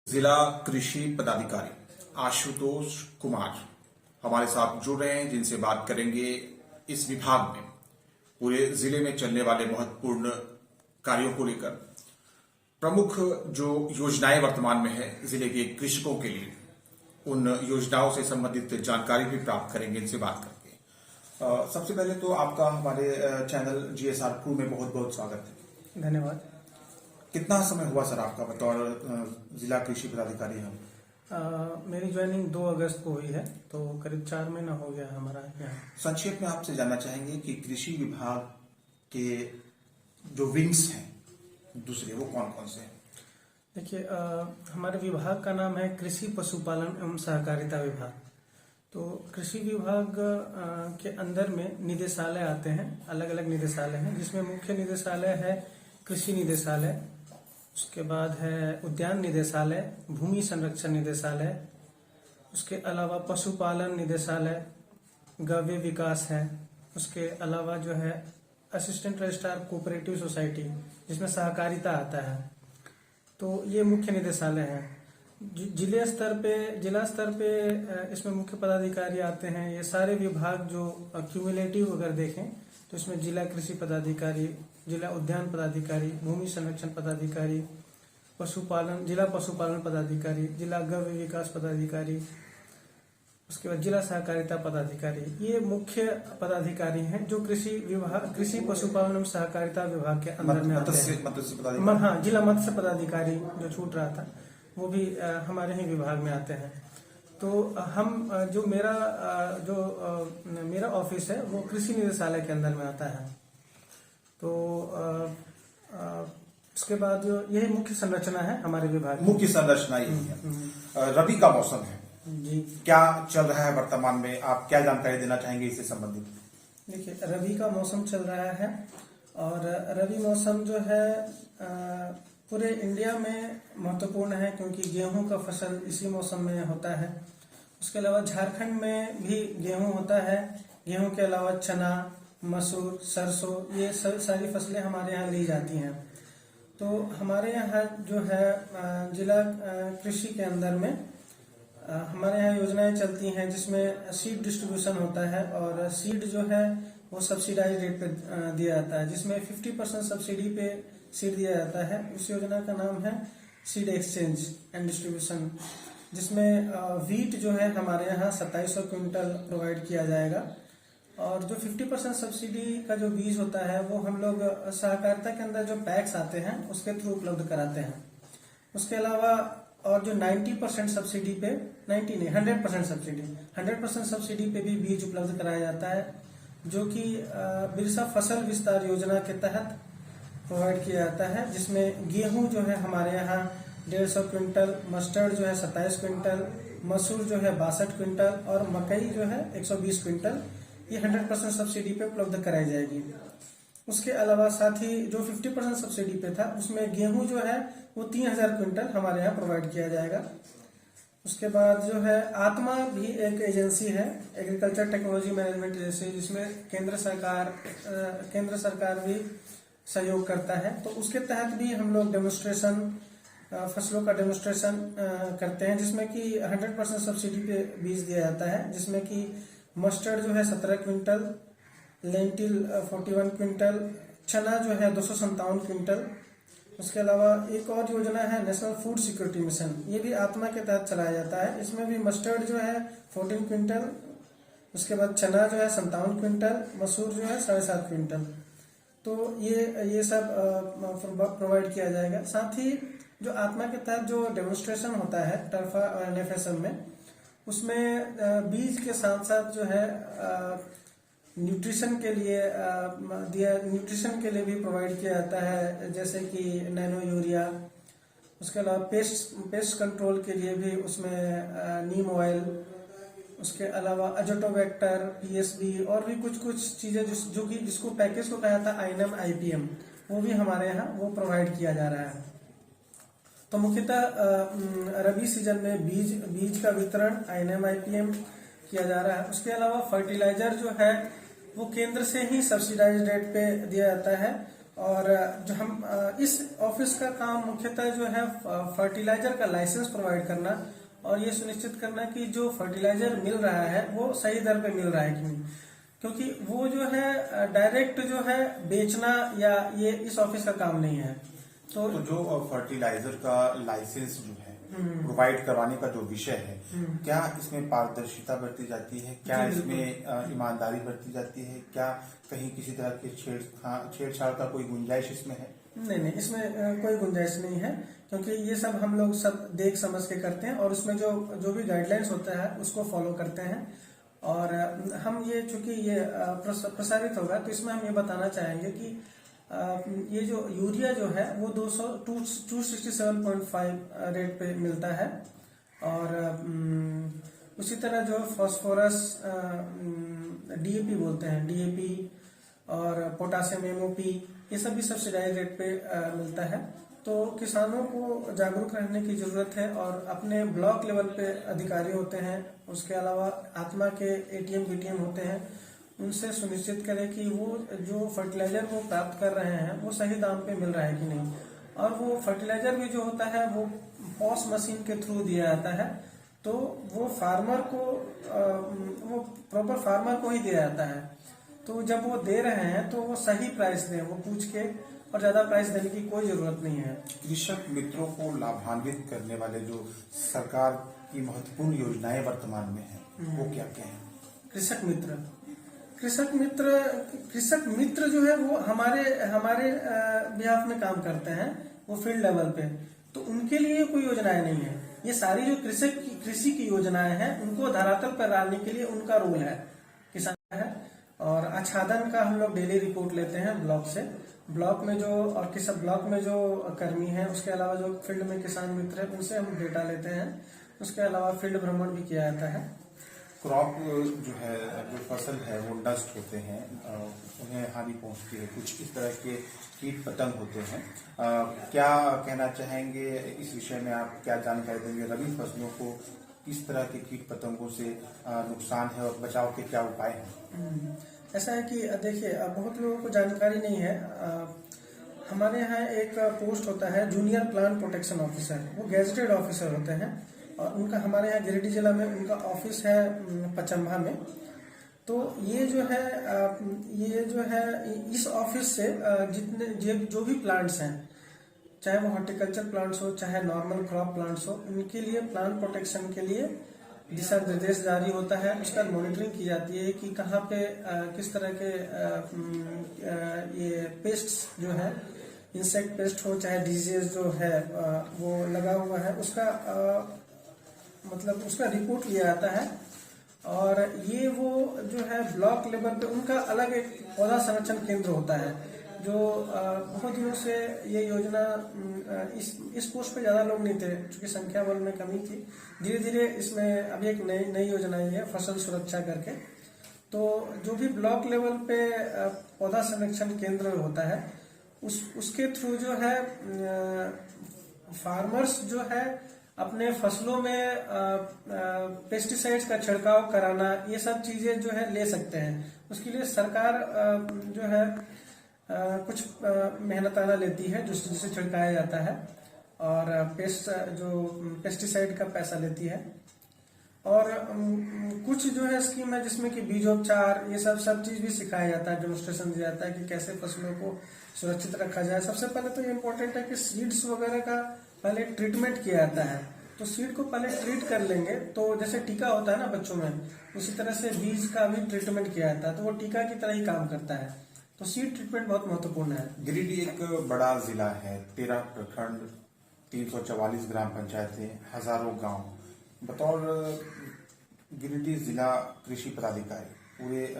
जिला कृषि पदाधिकारी आशुतोष कुमार हमारे साथ जुड़ रहे हैं, जिनसे बात करेंगे इस विभाग में पूरे जिले में चलने वाले महत्वपूर्ण कार्यों को लेकर। प्रमुख जो योजनाएं वर्तमान में है जिले के कृषकों के लिए, उन योजनाओं से संबंधित जानकारी भी प्राप्त करेंगे इनसे बात करके। सबसे पहले तो आपका हमारे चैनल जीएसआर क्रू में बहुत बहुत स्वागत है। धन्यवाद। कितना समय हुआ सर आपका बतौर जिला कृषि पदाधिकारी? हम मेरी ज्वाइनिंग 2 अगस्त को हुई है, तो करीब 4 महीना हो गया हमारा यहाँ। संक्षेप में आपसे जानना चाहेंगे कि कृषि विभाग के जो विंग्स हैं दूसरे, वो कौन कौन से हैं? देखिए, हमारे विभाग का नाम है कृषि पशुपालन एवं सहकारिता विभाग। तो कृषि विभाग के अंदर में निदेशालय आते हैं, अलग अलग निदेशालय हैं, जिसमें मुख्य निदेशालय है कृषि निदेशालय, उसके बाद है उद्यान निदेशालय, भूमि संरक्षण निदेशालय, उसके अलावा पशुपालन निदेशालय, गव्य विकास है, उसके अलावा जो है असिस्टेंट रजिस्ट्रार कोऑपरेटिव सोसाइटी, जिसमें सहकारिता आता है। तो ये मुख्य निदेशालय है। जिला स्तर पे इसमें मुख्य पदाधिकारी आते हैं। ये सारे विभाग जो क्यूमुलेटिव अगर देखें तो इसमें जिला कृषि पदाधिकारी, जिला उद्यान पदाधिकारी, भूमि संरक्षण पदाधिकारी, जिला पशुपालन पदाधिकारी, जिला गव्य विकास पदाधिकारी, उसके बाद जिला सहकारिता पदाधिकारी, ये मुख्य पदाधिकारी हैं जो कृषि पशुपालन एवं सहकारिता विभाग के अंदर में आते हैं। हाँ, जिला मत्स्य पदाधिकारी जो छूट रहा था वो भी हमारे ही विभाग में आते हैं। तो हम जो मेरा ऑफिस है वो कृषि निदेशालय के अंदर में आता है। तो उसके बाद यही मुख्य संरचना है हमारे विभाग की। मुख्य संरचना यही है। रबी का मौसम है जी, क्या चल रहा है वर्तमान में? आप क्या जानकारी देना चाहेंगे इससे संबंधित? देखिए, रबी का मौसम चल रहा है और रबी मौसम जो है पूरे इंडिया में महत्वपूर्ण है, क्योंकि गेहूं का फसल इसी मौसम में होता है। उसके अलावा झारखंड में भी गेहूं होता है। गेहूं के अलावा चना, मसूर, सरसों, ये सब सारी फसलें हमारे यहाँ ली जाती हैं। तो हमारे यहाँ जो है जिला कृषि के अंदर में हमारे यहाँ योजनाएं चलती हैं, जिसमें सीड डिस्ट्रीब्यूशन होता है और सीड जो है वो सब्सिडाइज रेट पे दिया जाता है, जिसमें 50% सब्सिडी पे सीड दिया जाता है। उस योजना का नाम है सीड एक्सचेंज एंड डिस्ट्रीब्यूशन, जिसमें वीट जो है हमारे यहाँ 2700 क्विंटल प्रोवाइड किया जाएगा। और जो 50% सब्सिडी का जो बीज होता है वो हम लोग सहकारिता के अंदर जो पैक्स आते हैं उसके थ्रू उपलब्ध कराते हैं। उसके अलावा और जो 90% सब्सिडी पे, 90 नहीं 100% सब्सिडी पे भी बीज उपलब्ध कराया जाता है, जो कि बिरसा फसल विस्तार योजना के तहत प्रोवाइड किया जाता है। जिसमें गेहूं जो है हमारे यहाँ 150 क्विंटल, मस्टर्ड जो है 27 क्विंटल, मसूर जो है 62 क्विंटल और मकई जो है 120 क्विंटल, ये 100% सब्सिडी पे उपलब्ध कराई जाएगी। उसके अलावा साथ ही जो 50% सब्सिडी पे था उसमें गेहूं जो है वो 3000 क्विंटल हमारे यहाँ प्रोवाइड किया जाएगा। उसके बाद जो है आत्मा भी एक एजेंसी है, एग्रीकल्चर टेक्नोलॉजी मैनेजमेंट एजेंसी, जिसमें केंद्र सरकार भी सहयोग करता है। तो उसके तहत भी हम लोग फसलों का डेमोन्स्ट्रेशन करते हैं, जिसमें कि 100% सब्सिडी पे बीज दिया जाता है, जिसमें कि मस्टर्ड जो है 17 क्विंटल, लेंटिल 41 क्विंटल, चना जो है 257 क्विंटल। उसके अलावा एक और योजना है नेशनल फूड सिक्योरिटी मिशन, ये भी आत्मा के तहत चलाया जाता है। इसमें भी मस्टर्ड जो है 14 क्विंटल, उसके बाद चना जो है 57 क्विंटल, मसूर जो है 7.5 क्विंटल। तो ये सब प्रोवाइड किया जाएगा। साथ ही जो आत्मा के तहत जो डेमोन्स्ट्रेशन होता है टर्फा और एनएफएसएम में, उसमें बीज के साथ साथ जो है न्यूट्रिशन के लिए भी प्रोवाइड किया जाता है, जैसे कि नैनो यूरिया। उसके अलावा पेस्ट कंट्रोल के लिए भी उसमें नीम ऑयल, उसके अलावा अजोटोबैक्टर, पीएसबी और भी कुछ चीजें जिसको पैकेज को कहा था आईएनएम आईपीएम, वो भी हमारे यहाँ वो प्रोवाइड किया जा रहा है। तो मुख्यतः रबी सीजन में बीज का वितरण आईएनएम आईपीएम किया जा रहा है। उसके अलावा फर्टिलाइजर जो है वो केंद्र से ही सब्सिडाइज रेट पे दिया जाता है और जो हम इस ऑफिस का काम मुख्यतः जो है फर्टिलाइजर का लाइसेंस प्रोवाइड करना और ये सुनिश्चित करना कि जो फर्टिलाइजर मिल रहा है वो सही दर पे मिल रहा है कि नहीं, क्योंकि वो जो है डायरेक्ट जो है बेचना या ये इस ऑफिस का काम नहीं है। तो जो फर्टिलाइजर का लाइसेंस जो है प्रोवाइड करवाने का जो विषय है, क्या इसमें पारदर्शिता बरती जाती है, क्या इसमें ईमानदारी बरती जाती है, क्या कहीं किसी तरह की छेड़छाड़ का कोई गुंजाइश इसमें है? नहीं, इसमें कोई गुंजाइश नहीं है, क्योंकि ये सब हम लोग सब देख समझ के करते हैं और उसमें जो भी गाइडलाइंस होता है उसको फॉलो करते हैं। और हम ये चूंकि ये प्रसारित होगा तो इसमें हम ये बताना चाहेंगे कि ये जो यूरिया जो है वो 267.5 रेट पे मिलता है और उसी तरह जो फास्फोरस डीएपी बोलते हैं, डीएपी और पोटासियम एमओपी, ये सब भी सब्सिडाइज रेट पे मिलता है। तो किसानों को जागरूक रहने की जरूरत है और अपने ब्लॉक लेवल पे अधिकारी होते हैं, उसके अलावा आत्मा के एटीएम बीटीएम होते हैं, उनसे सुनिश्चित करें कि वो जो फर्टिलाइजर वो प्राप्त कर रहे हैं वो सही दाम पे मिल रहा है कि नहीं। और वो फर्टिलाइजर भी जो होता है वो पॉस मशीन के थ्रू दिया जाता है, तो वो फार्मर को वो प्रॉपर फार्मर को ही दिया जाता है। तो जब वो दे रहे हैं तो वो सही प्राइस दें, वो पूछ के, और ज्यादा प्राइस देने की कोई जरूरत नहीं है। कृषक मित्रों को लाभान्वित करने वाले जो सरकार की महत्वपूर्ण योजनाएं वर्तमान में हैं वो क्या क्या है? कृषक मित्र जो है वो हमारे बिहाफ में काम करते हैं, वो फील्ड लेवल पे, तो उनके लिए कोई योजनाएं नहीं है। ये सारी जो कृषि की योजनाएं हैं उनको धरातल पर लाने के लिए उनका रोल है, किसान है। और आच्छादन का हम लोग डेली रिपोर्ट लेते हैं ब्लॉक से, ब्लॉक में जो और किसी ब्लॉक में जो कर्मी है, उसके अलावा जो फील्ड में किसान मित्र है उनसे हम डेटा लेते हैं। उसके अलावा फील्ड भ्रमण भी किया जाता है। क्रॉप जो है, जो फसल है वो नष्ट होते हैं, उन्हें हानि पहुंचती है, कुछ इस तरह के कीट पतंग होते हैं, क्या कहना चाहेंगे इस विषय में? आप क्या जानकारी देंगे? रबी फसलों को किस तरह के कीट पतंगों से नुकसान है और बचाव के क्या उपाय हैं? ऐसा है कि देखिए, बहुत लोगों को जानकारी नहीं है। हमारे यहाँ एक पोस्ट होता है जूनियर प्लांट प्रोटेक्शन ऑफिसर, वो गेजेटेड ऑफिसर होते हैं और उनका हमारे यहाँ गिरिडीह जिला में उनका ऑफिस है पचम्भा में। तो ये जो है इस ऑफिस से जितने जो भी प्लांट्स हैं, चाहे वो हॉर्टिकल्चर प्लांट्स हो चाहे नॉर्मल क्रॉप प्लांट्स हो, उनके लिए प्लांट प्रोटेक्शन के लिए दिशा निर्देश जारी होता है। उसका मॉनिटरिंग की जाती है कि कहाँ पे किस तरह के ये पेस्ट्स जो है, इंसेक्ट पेस्ट हो चाहे डिजीज जो है वो लगा हुआ है, उसका मतलब उसका रिपोर्ट लिया जाता है। और ये वो जो है ब्लॉक लेवल पे उनका अलग एक पौधा संरक्षण केंद्र होता है, जो बहुत दिनों से ये योजना इस पोस्ट पे ज्यादा लोग नहीं थे, क्योंकि संख्या बल में कमी थी। धीरे धीरे इसमें अभी एक नई योजना आई है फसल सुरक्षा करके। तो जो भी ब्लॉक लेवल पे पौधा संरक्षण केंद्र होता है उसके थ्रू जो है फार्मर्स जो है अपने फसलों में पेस्टिसाइड्स का छिड़काव कराना, ये सब चीजें जो है ले सकते हैं। उसके लिए सरकार जो है कुछ मेहनताना लेती है जिसे छिड़काया जाता है, और पेस्टिसाइड का पैसा लेती है। और कुछ जो है स्कीम है जिसमें कि बीजोपचार, ये सब चीज भी सिखाया जाता है, डेमोन्स्ट्रेशन दिया जाता है कि कैसे फसलों को सुरक्षित रखा जाए। सबसे पहले तो ये इम्पोर्टेंट है कि सीड्स वगैरह का पहले ट्रीटमेंट किया जाता है। तो सीड को पहले ट्रीट कर लेंगे, तो जैसे टीका होता है ना बच्चों में, उसी तरह से बीज का भी ट्रीटमेंट किया जाता है, तो वो टीका की तरह ही काम करता है। तो सीड ट्रीटमेंट बहुत महत्वपूर्ण है। गिरिडीह एक बड़ा जिला है, 13 प्रखंड, 344 ग्राम पंचायतें, हजारों गांव। बतौर गिरिडीह जिला कृषि पदाधिकारी पूरे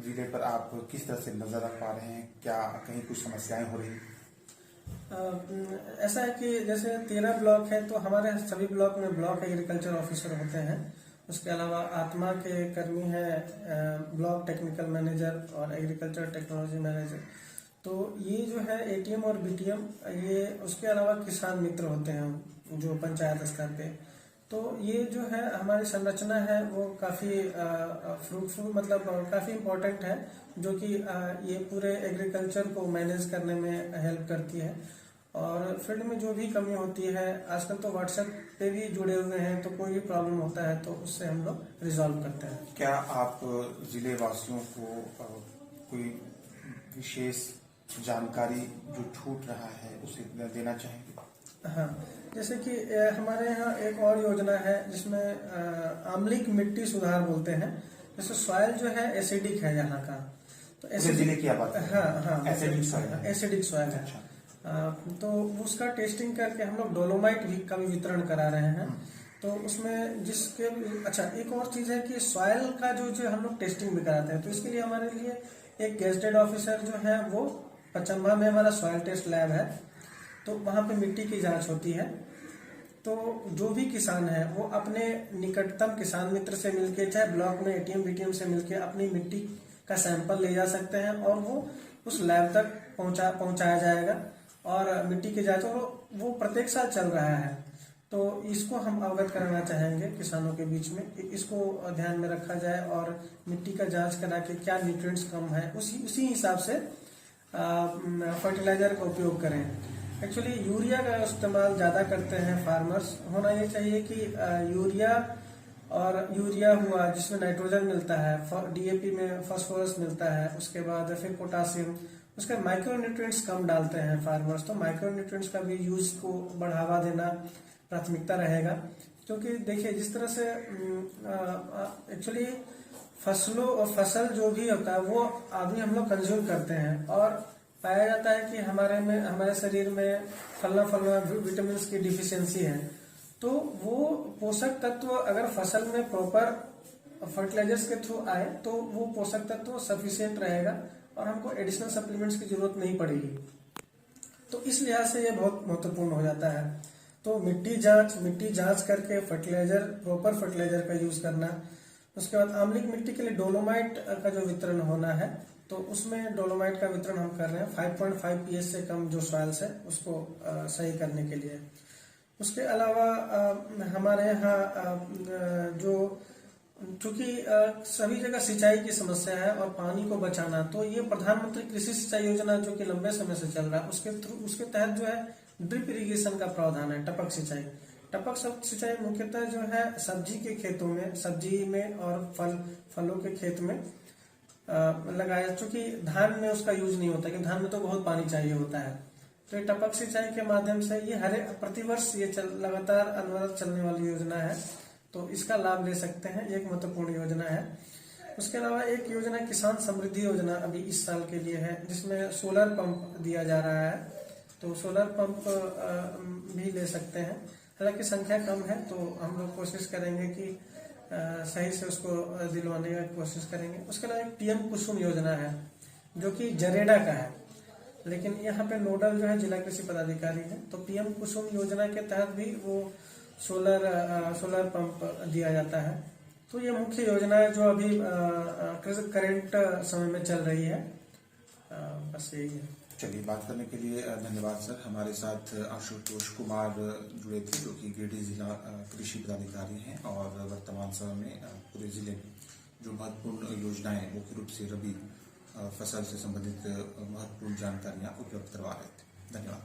जिले पर आप किस तरह से नजर रख पा रहे हैं? क्या कहीं कुछ समस्याएं हो रही? ऐसा है कि जैसे 13 ब्लॉक है, तो हमारे सभी ब्लॉक में ब्लॉक एग्रीकल्चर ऑफिसर होते हैं। उसके अलावा आत्मा के कर्मी हैं, ब्लॉक टेक्निकल मैनेजर और एग्रीकल्चर टेक्नोलॉजी मैनेजर। तो ये जो है एटीएम और बीटीएम, ये उसके अलावा किसान मित्र होते हैं जो पंचायत स्तर पे। तो ये जो है हमारी संरचना है वो काफ़ी फ्रूटफुल मतलब काफ़ी इम्पोर्टेंट है, जो कि ये पूरे एग्रीकल्चर को मैनेज करने में हेल्प करती है। और फील्ड में जो भी कमी होती है, आजकल तो व्हाट्सएप पे भी जुड़े हुए हैं, तो कोई भी प्रॉब्लम होता है तो उससे हम लोग रिजॉल्व करते हैं। क्या आप जिले वासियों को कोई विशेष जानकारी जो छूट रहा है उसे देना चाहेंगे? हाँ, जैसे कि हमारे यहाँ एक और योजना है जिसमें आम्लिक मिट्टी सुधार बोलते हैं। जैसे सॉइल जो है एसिडिक है यहाँ का, तो जिले की बात है। हाँ, एसिडिक सॉइल है। अच्छा। तो उसका टेस्टिंग करके हम लोग डोलोमाइट भी का भी वितरण करा रहे हैं। तो उसमें जिसके अच्छा एक और चीज है कि सॉइल का जो हम लोग टेस्टिंग भी कराते हैं, तो इसके लिए हमारे लिए एक गेजेटेड ऑफिसर जो है वो पचम्बा में हमारा सॉइल टेस्ट लैब है, तो वहाँ पे मिट्टी की जांच होती है। तो जो भी किसान है वो अपने निकटतम किसान मित्र से मिलके, चाहे ब्लॉक में एटीएम बीटीएम से मिलके अपनी मिट्टी का सैंपल ले जा सकते हैं और वो उस लैब तक पहुंचाया जाएगा। और मिट्टी की जांच और वो प्रत्येक साल चल रहा है, तो इसको हम अवगत कराना चाहेंगे किसानों के बीच में कि इसको ध्यान में रखा जाए और मिट्टी का जांच करा के क्या न्यूट्रिएंट्स कम है उसी हिसाब से फर्टिलाइजर का उपयोग करें। एक्चुअली यूरिया का इस्तेमाल ज़्यादा करते हैं फार्मर्स। होना ये चाहिए कि यूरिया हुआ जिसमें नाइट्रोजन मिलता है, डीएपी में फास्फोरस मिलता है, उसके बाद फिर पोटासियम, उसके माइक्रो न्यूट्रिएंट्स कम डालते हैं फार्मर्स। तो माइक्रो न्यूट्रिएंट्स का भी यूज को बढ़ावा देना प्राथमिकता रहेगा, क्योंकि देखिए जिस तरह से एक्चुअली फसल जो भी होता है वो आदमी हम लोग कंज्यूम करते हैं और पाया जाता है कि हमारे शरीर में फलना विटामिन की डिफिशियंसी है। तो वो पोषक तत्व अगर फसल में प्रॉपर फर्टिलाइजर्स के थ्रू आए तो वो पोषक तत्व सफिशिएंट रहेगा और हमको एडिशनल सप्लीमेंट्स की जरूरत नहीं पड़ेगी। तो इस लिहाज से ये बहुत महत्वपूर्ण हो जाता है। तो मिट्टी जांच करके प्रॉपर फर्टिलाइजर का यूज करना। उसके बाद आम्लिक मिट्टी के लिए डोलोमाइट का जो वितरण होना है, तो उसमें डोलोमाइट का वितरण हम कर रहे हैं 5.5 pH से कम जो सॉइल्स है उसको सही करने के लिए। उसके अलावा हमारे यहाँ जो चूंकि सभी जगह सिंचाई की समस्या है और पानी को बचाना, तो ये प्रधानमंत्री कृषि सिंचाई योजना जो कि लंबे समय से चल रहा है उसके तहत जो है ड्रिप इरिगेशन का प्रावधान है। टपक सिंचाई मुख्यतः जो है सब्जी में और फलों के खेत में लगाया, चूंकि धान में उसका यूज नहीं होता क्योंकि धान में तो बहुत पानी चाहिए होता है। तो ये टपक सिंचाई के माध्यम से ये प्रतिवर्ष ये लगातार अनवरत चलने वाली योजना है, तो इसका लाभ ले सकते हैं। एक महत्वपूर्ण योजना है। उसके अलावा एक योजना किसान समृद्धि योजना अभी इस साल के लिए है, जिसमें सोलर पंप दिया जा रहा है, तो सोलर पंप भी ले सकते हैं। हालांकि संख्या कम है, तो हम लोग कोशिश करेंगे कि सही से उसको दिलवाने की कोशिश करेंगे। उसके अलावा एक पीएम कुसुम योजना है जो कि जरेडा का है, लेकिन यहाँ पे नोडल जो है जिला कृषि पदाधिकारी है। तो पीएम कुसुम योजना के तहत भी वो सोलर पंप दिया जाता है। तो ये मुख्य योजना है जो अभी करंट समय में चल रही है। बस यही है। चलिए, बात करने के लिए धन्यवाद सर। हमारे साथ आशुतोष कुमार जुड़े थे जो कि गिरिडीह जिला कृषि पदाधिकारी हैं और वर्तमान समय में पूरे जिले में जो महत्वपूर्ण योजनाएं मुख्य रूप से रबी फसल से संबंधित महत्वपूर्ण जानकारियां उपलब्ध करवा रहे थे। धन्यवाद।